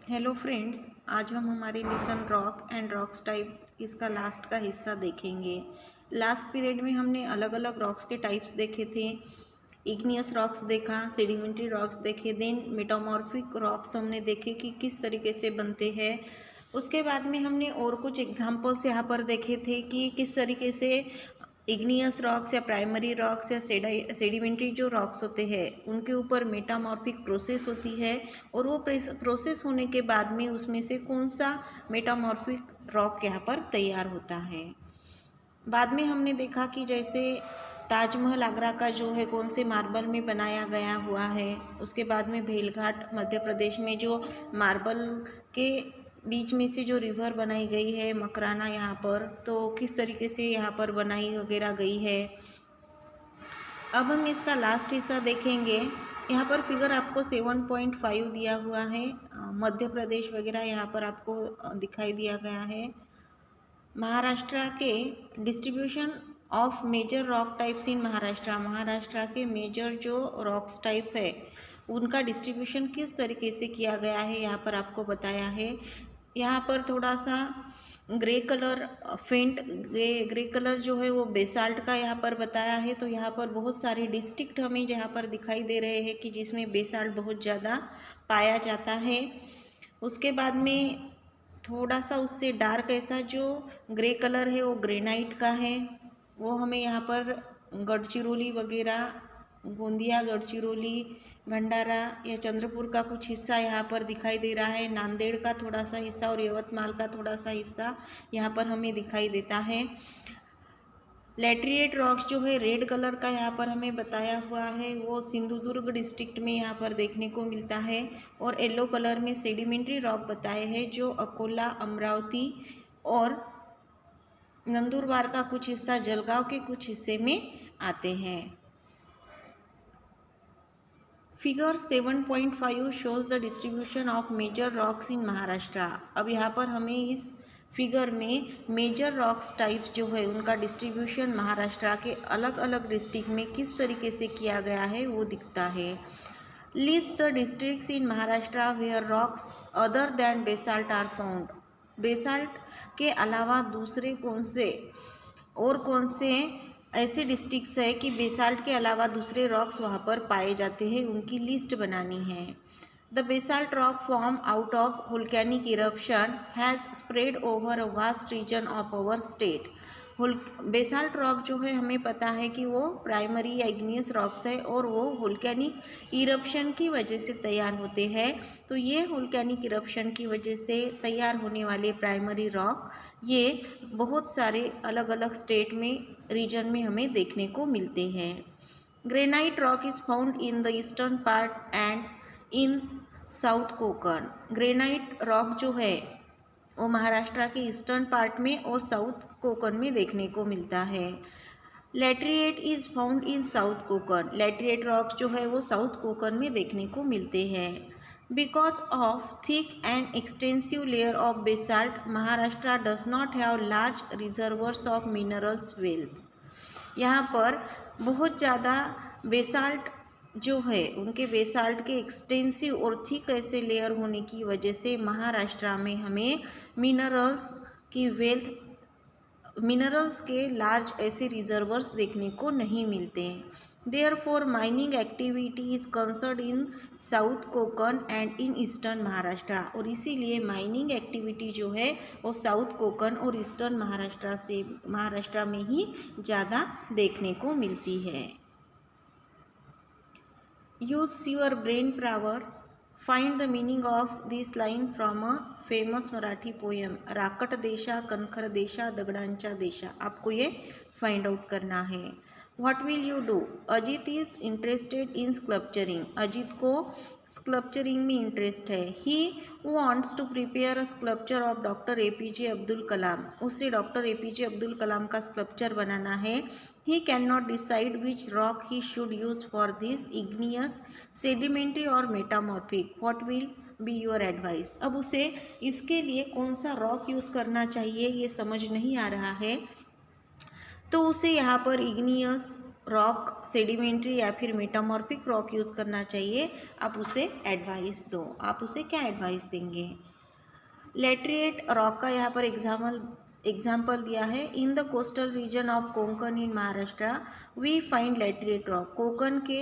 Hello friends, आज हम हमारे lesson rock and rocks type इसका लास्ट का हिस्सा देखेंगे। लास्ट पीरियड में हमने अलग अलग रॉक्स के टाइप्स देखे थे। इग्नियस रॉक्स देखा, सेडिमेंट्री रॉक्स देखे, देन मेटामॉर्फिक रॉक्स हमने देखे कि किस तरीके से बनते हैं। उसके बाद में हमने और कुछ एग्जांपल्स यहाँ पर देखे थे कि किस तरीके से इग्नियस रॉक्स या प्राइमरी रॉक्स या सेडिमेंट्री जो रॉक्स होते हैं उनके ऊपर मेटामॉर्फिक प्रोसेस होती है और वो प्रोसेस होने के बाद में उसमें से कौन सा मेटामॉर्फिक रॉक यहाँ पर तैयार होता है। बाद में हमने देखा कि जैसे ताजमहल आगरा का जो है कौन से मार्बल में बनाया गया हुआ है। उसके बाद में भेलघाट मध्य प्रदेश में जो मार्बल के बीच में से जो रिवर बनाई गई है मकराना यहाँ पर, तो किस तरीके से यहाँ पर बनाई वगैरह गई है। अब हम इसका लास्ट हिस्सा देखेंगे। यहाँ पर फिगर आपको 7.5 दिया हुआ है। मध्य प्रदेश वगैरह यहाँ पर आपको दिखाई दिया गया है। महाराष्ट्र के distribution of major rock types in Maharashtra के मेजर जो रॉक्स टाइप है उनका डिस्ट्रीब्यूशन किस तरीके से किया गया है यहाँ पर आपको बताया है। यहाँ पर थोड़ा सा ग्रे कलर फेंट ग्रे कलर जो है वो बेसाल्ट का यहाँ पर बताया है। तो यहाँ पर बहुत सारे डिस्ट्रिक्ट हमें यहाँ पर दिखाई दे रहे हैं कि जिसमें बेसाल्ट बहुत ज़्यादा पाया जाता है। उसके बाद में थोड़ा सा उससे डार्क ऐसा जो ग्रे कलर है वो ग्रेनाइट का है। वो हमें यहाँ पर गढ़चिरौली वगैरह, गोंदिया, गढ़चिरौली, भंडारा या चंद्रपुर का कुछ हिस्सा यहाँ पर दिखाई दे रहा है। नांदेड़ का थोड़ा सा हिस्सा और यवतमाल का थोड़ा सा हिस्सा यहाँ पर हमें दिखाई देता है। लैटरिएट रॉक्स जो है रेड कलर का यहाँ पर हमें बताया हुआ है वो सिंधुदुर्ग डिस्ट्रिक्ट में यहाँ पर देखने को मिलता है। और येलो कलर में सेडिमेंट्री रॉक बताए हैं जो अकोला, अमरावती और नंदुरबार का कुछ हिस्सा, जलगांव के कुछ हिस्से में आते हैं। Figure 7.5 shows the distribution of major rocks in Maharashtra. अब यहाँ पर हमें इस फिगर में मेजर रॉक्स टाइप्स जो है उनका डिस्ट्रीब्यूशन महाराष्ट्र के अलग अलग डिस्ट्रिक्ट में किस तरीके से किया गया है वो दिखता है। List the districts in Maharashtra where rocks other than basalt are found. Basalt के अलावा दूसरे कौन से ऐसे डिस्ट्रिक्ट्स है कि बेसाल्ट के अलावा दूसरे रॉक्स वहाँ पर पाए जाते हैं, उनकी लिस्ट बनानी है। The basalt rock form out of volcanic eruption has spread over a vast region of our state. Basalt rock जो है हमें पता है कि वो प्राइमरी या इग्नियस रॉक्स है और वो वोल्केनिक इरप्शन की वजह से तैयार होते हैं। तो ये वोल्केनिक इरप्शन की वजह से तैयार होने वाले प्राइमरी रॉक ये बहुत सारे अलग अलग स्टेट में, रीजन में हमें देखने को मिलते हैं। Granite rock is found in the eastern part and in south Konkan. Granite rock जो है वो महाराष्ट्र के ईस्टर्न पार्ट में और साउथ कोकण में देखने को मिलता है। Laterite is found in south Konkan. Laterite rocks जो है वो साउथ कोकण में देखने को मिलते हैं। Because of thick and extensive layer of basalt Maharashtra does not have large reservoirs of minerals wealth. यहाँ पर बहुत ज़्यादा बेसाल्ट जो है उनके बेसाल्ट के एक्सटेंसिव और थिक ऐसे लेयर होने की वजह से महाराष्ट्र में हमें मिनरल्स के लार्ज ऐसे रिजर्वर्स देखने को नहीं मिलते हैं। Therefore mining activity is concern in south Konkan and in eastern Maharashtra. और इसीलिए माइनिंग एक्टिविटी जो है वो साउथ कोकण और ईस्टर्न महाराष्ट्र में ही ज़्यादा देखने को मिलती है। Use your brain power, find the meaning of this line from a famous Marathi poem राकट देशा कणखर देशा दगडांच्या देशा। आपको ये फाइंड आउट करना है। What will you do? Ajit is interested in sculpturing. Ajit को स्कल्पचरिंग में इंटरेस्ट है। He wants to prepare a sculpture of doctor APJ Abdul Kalam. उसे डॉक्टर APJ अब्दुल कलाम का स्कल्पचर बनाना है। He cannot decide which rock he should use for this, igneous, sedimentary और metamorphic. What will be your advice? अब उसे इसके लिए कौन सा रॉक यूज़ करना चाहिए ये समझ नहीं आ रहा है। तो उसे यहाँ पर इग्नियस, रॉक सेडिमेंट्री या फिर मेटामॉर्फिक रॉक यूज़ करना चाहिए, आप उसे एडवाइस दो। आप उसे क्या एडवाइस देंगे? लेटरिएट रॉक का यहाँ पर एग्जाम्पल दिया है। In the coastal region of Konkan in Maharashtra we find laterite rock. Konkan के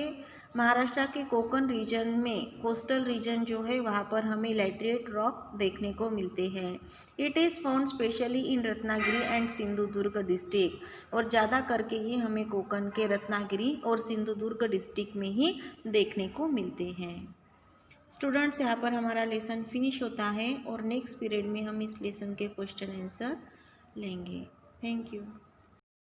महाराष्ट्र के कोंकण रीजन में, कोस्टल रीजन जो है वहाँ पर हमें लेटरिएट रॉक देखने को मिलते हैं। It is found specially in Ratnagiri and Sindhudurg district, और ज़्यादा करके ये हमें कोंकण के रत्नागिरी और सिंधुदुर्ग डिस्ट्रिक्ट में ही देखने को मिलते हैं। स्टूडेंट्स, यहाँ पर हमारा लेसन फिनिश होता है और नेक्स्ट पीरियड में हम इस लेसन के क्वेश्चन आंसर लेंगे। Thank you.